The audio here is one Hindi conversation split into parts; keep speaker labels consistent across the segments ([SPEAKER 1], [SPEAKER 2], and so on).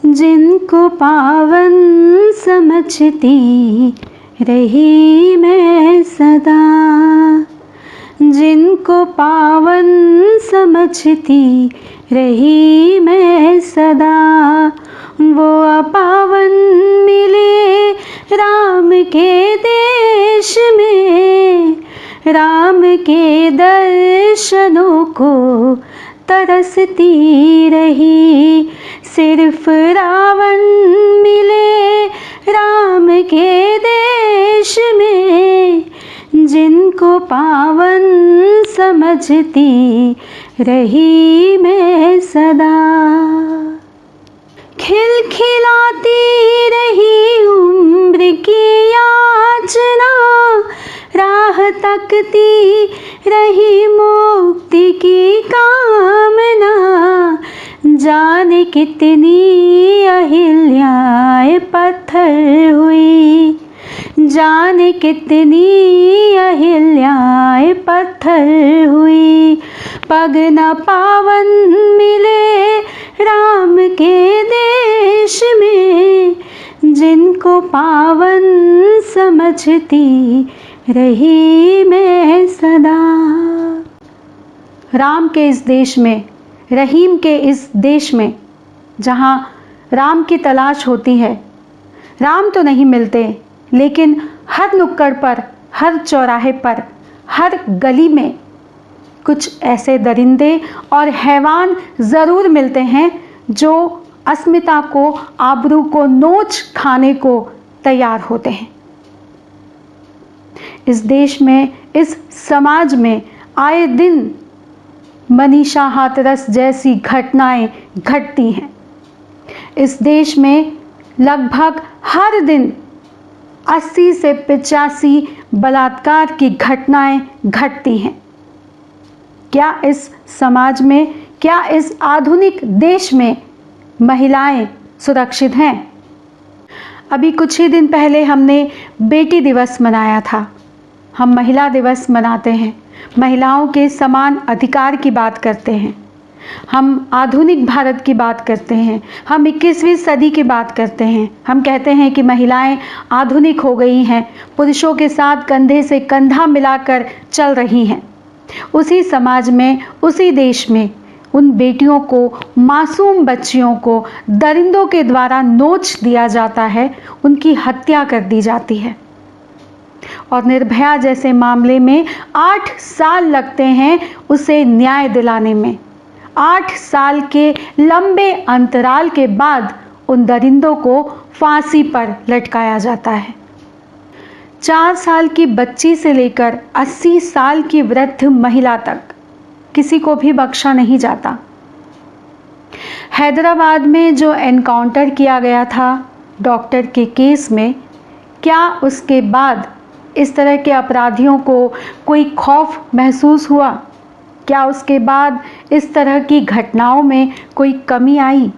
[SPEAKER 1] जिनको पावन समझती रही मैं सदा, जिनको पावन समझती रही मैं सदा, वो अपावन मिले राम के देश में, राम के दर्शनों को तरसती रही। सिर्फ रावण मिले राम के देश में, जिनको पावन समझती रही मैं सदा। खिलखिलाती रही उम्र की याचना, राह तकती रही मुक्ति की कामना, जाने कितनी अहिल्याएं पत्थर हुई, जाने कितनी अहिल्याएं पत्थर हुई। पग न पावन मिले राम के देश में, जिनको पावन समझती रही मैं सदा। राम के इस देश में, रहीम के इस देश में, जहाँ राम की तलाश होती है, राम तो नहीं मिलते, लेकिन हर नुक्कड़ पर, हर चौराहे पर, हर गली में कुछ ऐसे दरिंदे और हैवान ज़रूर मिलते हैं जो अस्मिता को, आबरू को नोच खाने को तैयार होते हैं। इस देश में, इस समाज में आए दिन मनीषा हाथरस जैसी घटनाएं घटती हैं। इस देश में लगभग हर दिन 80 से 85 बलात्कार की घटनाएं घटती हैं। क्या इस समाज में, क्या इस आधुनिक देश में महिलाएं सुरक्षित हैं? अभी कुछ ही दिन पहले हमने बेटी दिवस मनाया था। हम महिला दिवस मनाते हैं, महिलाओं के समान अधिकार की बात करते हैं, हम आधुनिक भारत की बात करते हैं, हम 21वीं सदी की बात करते हैं। हम कहते हैं कि महिलाएं आधुनिक हो गई हैं, पुरुषों के साथ कंधे से कंधा मिलाकर चल रही हैं। उसी समाज में, उसी देश में उन बेटियों को, मासूम बच्चियों को दरिंदों के द्वारा नोच दिया जाता है, उनकी हत्या कर दी जाती है। और निर्भया जैसे मामले में 8 साल लगते हैं उसे न्याय दिलाने में। 8 साल के लंबे अंतराल के बाद उन दरिंदों को फांसी पर लटकाया जाता है। 4 साल की बच्ची से लेकर 80 साल की वृद्ध महिला तक किसी को भी बख्शा नहीं जाता। हैदराबाद में जो एनकाउंटर किया गया था डॉक्टर के केस में, क्या उसके बाद इस तरह के अपराधियों को कोई खौफ महसूस हुआ? क्या उसके बाद इस तरह की घटनाओं में कोई कमी आई?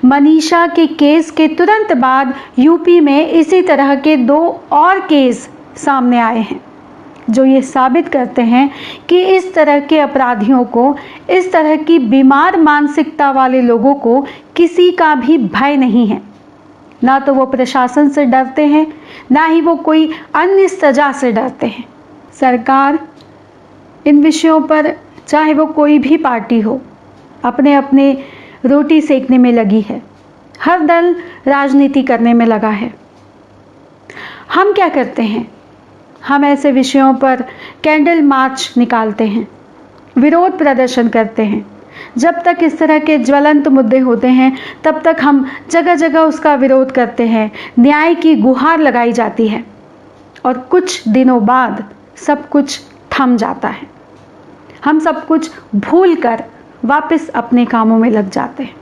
[SPEAKER 1] मनीषा के केस के तुरंत बाद यूपी में इसी तरह के 2 और केस सामने आए हैं, जो ये साबित करते हैं कि इस तरह के अपराधियों को, इस तरह की बीमार मानसिकता वाले लोगों को किसी का भी भय नहीं है। ना तो वो प्रशासन से डरते हैं, ना ही वो कोई अन्य सजा से डरते हैं। सरकार इन विषयों पर, चाहे वो कोई भी पार्टी हो, अपने अपने रोटी सेकने में लगी है। हर दल राजनीति करने में लगा है। हम क्या करते हैं? हम ऐसे विषयों पर कैंडल मार्च निकालते हैं, विरोध प्रदर्शन करते हैं। जब तक इस तरह के ज्वलंत मुद्दे होते हैं, तब तक हम जगह जगह उसका विरोध करते हैं, न्याय की गुहार लगाई जाती है, और कुछ दिनों बाद सब कुछ थम जाता है। हम सब कुछ भूलकर वापस अपने कामों में लग जाते हैं।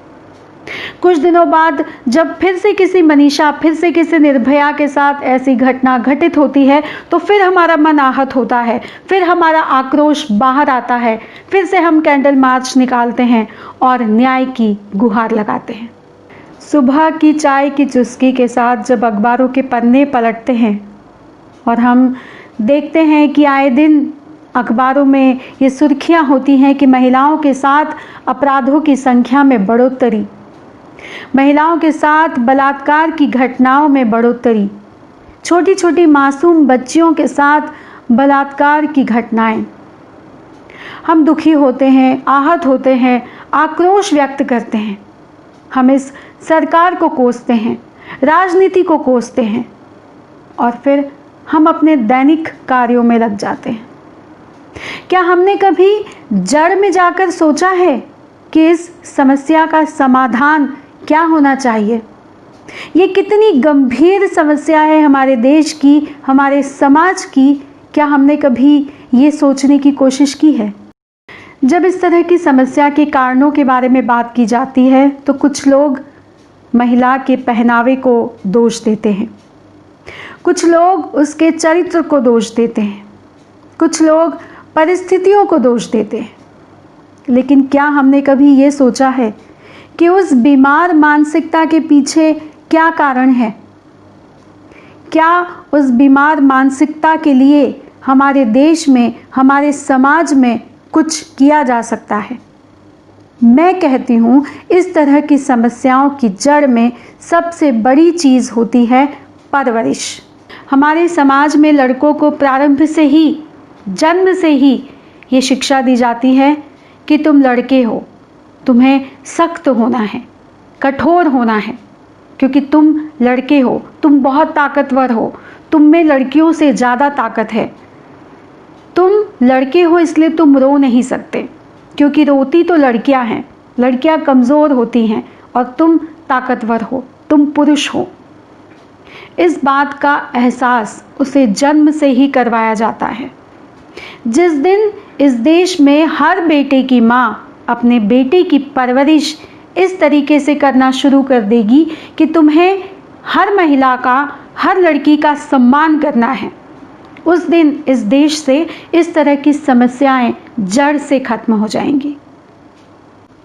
[SPEAKER 1] कुछ दिनों बाद जब फिर से किसी मनीषा, फिर से किसी निर्भया के साथ ऐसी घटना घटित होती है, तो फिर हमारा मन आहत होता है, फिर हमारा आक्रोश बाहर आता है, फिर से हम कैंडल मार्च निकालते हैं और न्याय की गुहार लगाते हैं। सुबह की चाय की चुस्की के साथ जब अखबारों के पन्ने पलटते हैं और हम देखते हैं कि आए दिन अखबारों में ये सुर्खियां होती हैं कि महिलाओं के साथ अपराधों की संख्या में बढ़ोतरी, महिलाओं के साथ बलात्कार की घटनाओं में बढ़ोतरी, छोटी छोटी मासूम बच्चियों के साथ बलात्कार की घटनाएं। हम दुखी होते हैं, आहत होते हैं, आक्रोश व्यक्त करते हैं। हम इस सरकार को कोसते हैं, राजनीति को कोसते हैं और फिर हम अपने दैनिक कार्यों में लग जाते हैं। क्या हमने कभी जड़ में जाकर सोचा है कि इस समस्या का समाधान क्या होना चाहिए? ये कितनी गंभीर समस्या है हमारे देश की, हमारे समाज की। क्या हमने कभी ये सोचने की कोशिश की है? जब इस तरह की समस्या के कारणों के बारे में बात की जाती है तो कुछ लोग महिला के पहनावे को दोष देते हैं, कुछ लोग उसके चरित्र को दोष देते हैं, कुछ लोग परिस्थितियों को दोष देते हैं। लेकिन क्या हमने कभी ये सोचा है कि उस बीमार मानसिकता के पीछे क्या कारण है? क्या उस बीमार मानसिकता के लिए हमारे देश में, हमारे समाज में कुछ किया जा सकता है? मैं कहती हूँ इस तरह की समस्याओं की जड़ में सबसे बड़ी चीज़ होती है परवरिश। हमारे समाज में लड़कों को प्रारंभ से ही, जन्म से ही ये शिक्षा दी जाती है कि तुम लड़के हो, तुम्हें सख्त होना है, कठोर होना है, क्योंकि तुम लड़के हो, तुम बहुत ताकतवर हो, तुम में लड़कियों से ज़्यादा ताकत है। तुम लड़के हो इसलिए तुम रो नहीं सकते, क्योंकि रोती तो लड़कियां हैं, लड़कियां कमज़ोर होती हैं और तुम ताकतवर हो, तुम पुरुष हो। इस बात का एहसास उसे जन्म से ही करवाया जाता है। जिस दिन इस देश में हर बेटे की माँ अपने बेटे की परवरिश इस तरीके से करना शुरू कर देगी कि तुम्हें हर महिला का, हर लड़की का सम्मान करना है, उस दिन इस देश से इस तरह की समस्याएं जड़ से खत्म हो जाएंगी।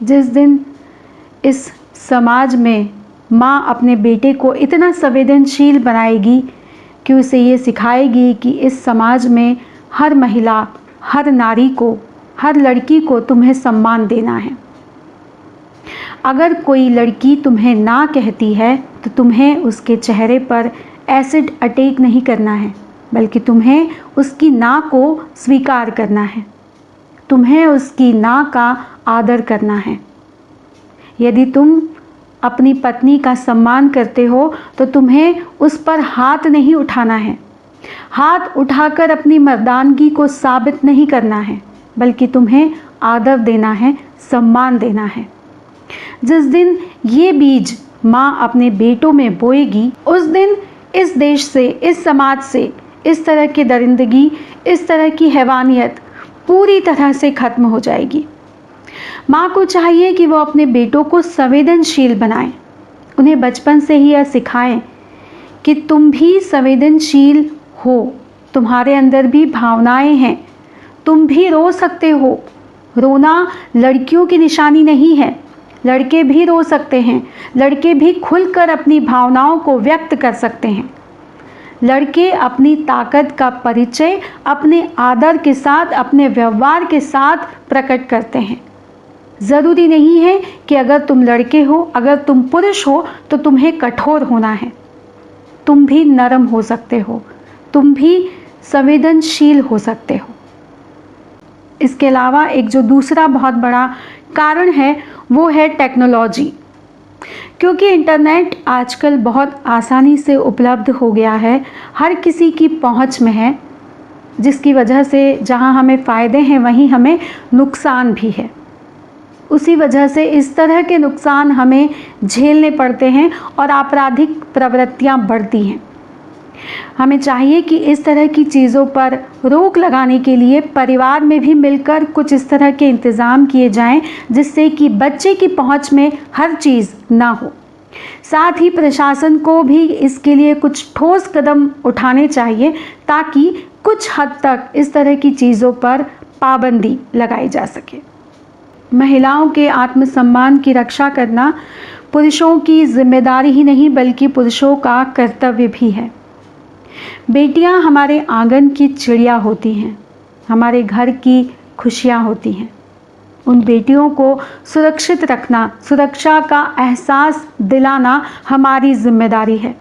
[SPEAKER 1] जिस दिन इस समाज में माँ अपने बेटे को इतना संवेदनशील बनाएगी कि उसे ये सिखाएगी कि इस समाज में हर महिला, हर नारी को, हर लड़की को तुम्हें सम्मान देना है। अगर कोई लड़की तुम्हें ना कहती है तो तुम्हें उसके चेहरे पर एसिड अटैक नहीं करना है, बल्कि तुम्हें उसकी ना को स्वीकार करना है, तुम्हें उसकी ना का आदर करना है। यदि तुम अपनी पत्नी का सम्मान करते हो तो तुम्हें उस पर हाथ नहीं उठाना है, हाथ उठाकर अपनी मर्दानगी को साबित नहीं करना है, बल्कि तुम्हें आदर देना है, सम्मान देना है। जिस दिन ये बीज माँ अपने बेटों में बोएगी, उस दिन इस देश से, इस समाज से इस तरह की दरिंदगी, इस तरह की हैवानियत पूरी तरह से खत्म हो जाएगी। माँ को चाहिए कि वो अपने बेटों को संवेदनशील बनाएं, उन्हें बचपन से ही यह सिखाएं कि तुम भी संवेदनशील हो, तुम्हारे अंदर भी भावनाएं हैं, तुम भी रो सकते हो। रोना लड़कियों की निशानी नहीं है, लड़के भी रो सकते हैं, लड़के भी खुलकर अपनी भावनाओं को व्यक्त कर सकते हैं। लड़के अपनी ताकत का परिचय अपने आदर के साथ, अपने व्यवहार के साथ प्रकट करते हैं। ज़रूरी नहीं है कि अगर तुम लड़के हो, अगर तुम पुरुष हो तो तुम्हें कठोर होना है। तुम भी नरम हो सकते हो, तुम भी संवेदनशील हो सकते हो। इसके अलावा एक जो दूसरा बहुत बड़ा कारण है वो है टेक्नोलॉजी। क्योंकि इंटरनेट आजकल बहुत आसानी से उपलब्ध हो गया है, हर किसी की पहुंच में है, जिसकी वजह से जहां हमें फ़ायदे हैं वहीं हमें नुकसान भी है। उसी वजह से इस तरह के नुकसान हमें झेलने पड़ते हैं और आपराधिक प्रवृत्तियां बढ़ती हैं। हमें चाहिए कि इस तरह की चीज़ों पर रोक लगाने के लिए परिवार में भी मिलकर कुछ इस तरह के इंतज़ाम किए जाएं, जिससे कि बच्चे की पहुंच में हर चीज़ ना हो। साथ ही प्रशासन को भी इसके लिए कुछ ठोस कदम उठाने चाहिए ताकि कुछ हद तक इस तरह की चीज़ों पर पाबंदी लगाई जा सके। महिलाओं के आत्मसम्मान की रक्षा करना पुरुषों की जिम्मेदारी ही नहीं बल्कि पुरुषों का कर्तव्य भी है। बेटियां हमारे आंगन की चिड़िया होती हैं, हमारे घर की खुशियां होती हैं। उन बेटियों को सुरक्षित रखना, सुरक्षा का एहसास दिलाना हमारी जिम्मेदारी है।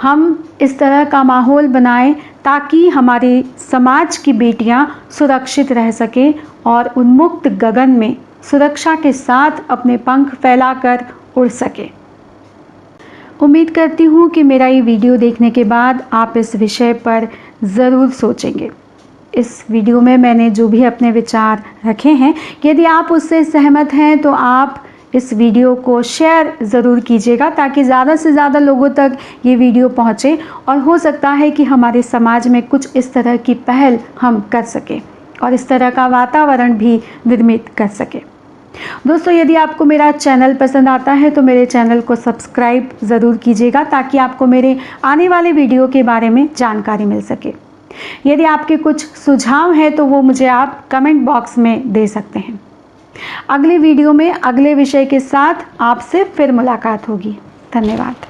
[SPEAKER 1] हम इस तरह का माहौल बनाएं ताकि हमारे समाज की बेटियां सुरक्षित रह सकें और उन्मुक्त गगन में सुरक्षा के साथ अपने पंख फैलाकर उड़ सकें। उम्मीद करती हूँ कि मेरा ये वीडियो देखने के बाद आप इस विषय पर ज़रूर सोचेंगे। इस वीडियो में मैंने जो भी अपने विचार रखे हैं, यदि आप उससे सहमत हैं तो आप इस वीडियो को शेयर ज़रूर कीजिएगा ताकि ज़्यादा से ज़्यादा लोगों तक ये वीडियो पहुँचे और हो सकता है कि हमारे समाज में कुछ इस तरह की पहल हम कर सकें और इस तरह का वातावरण भी निर्मित कर सकें। दोस्तों, यदि आपको मेरा चैनल पसंद आता है तो मेरे चैनल को सब्सक्राइब ज़रूर कीजिएगा ताकि आपको मेरे आने वाले वीडियो के बारे में जानकारी मिल सके। यदि आपके कुछ सुझाव हैं तो वो मुझे आप कमेंट बॉक्स में दे सकते हैं। अगले वीडियो में अगले विषय के साथ आपसे फिर मुलाकात होगी। धन्यवाद।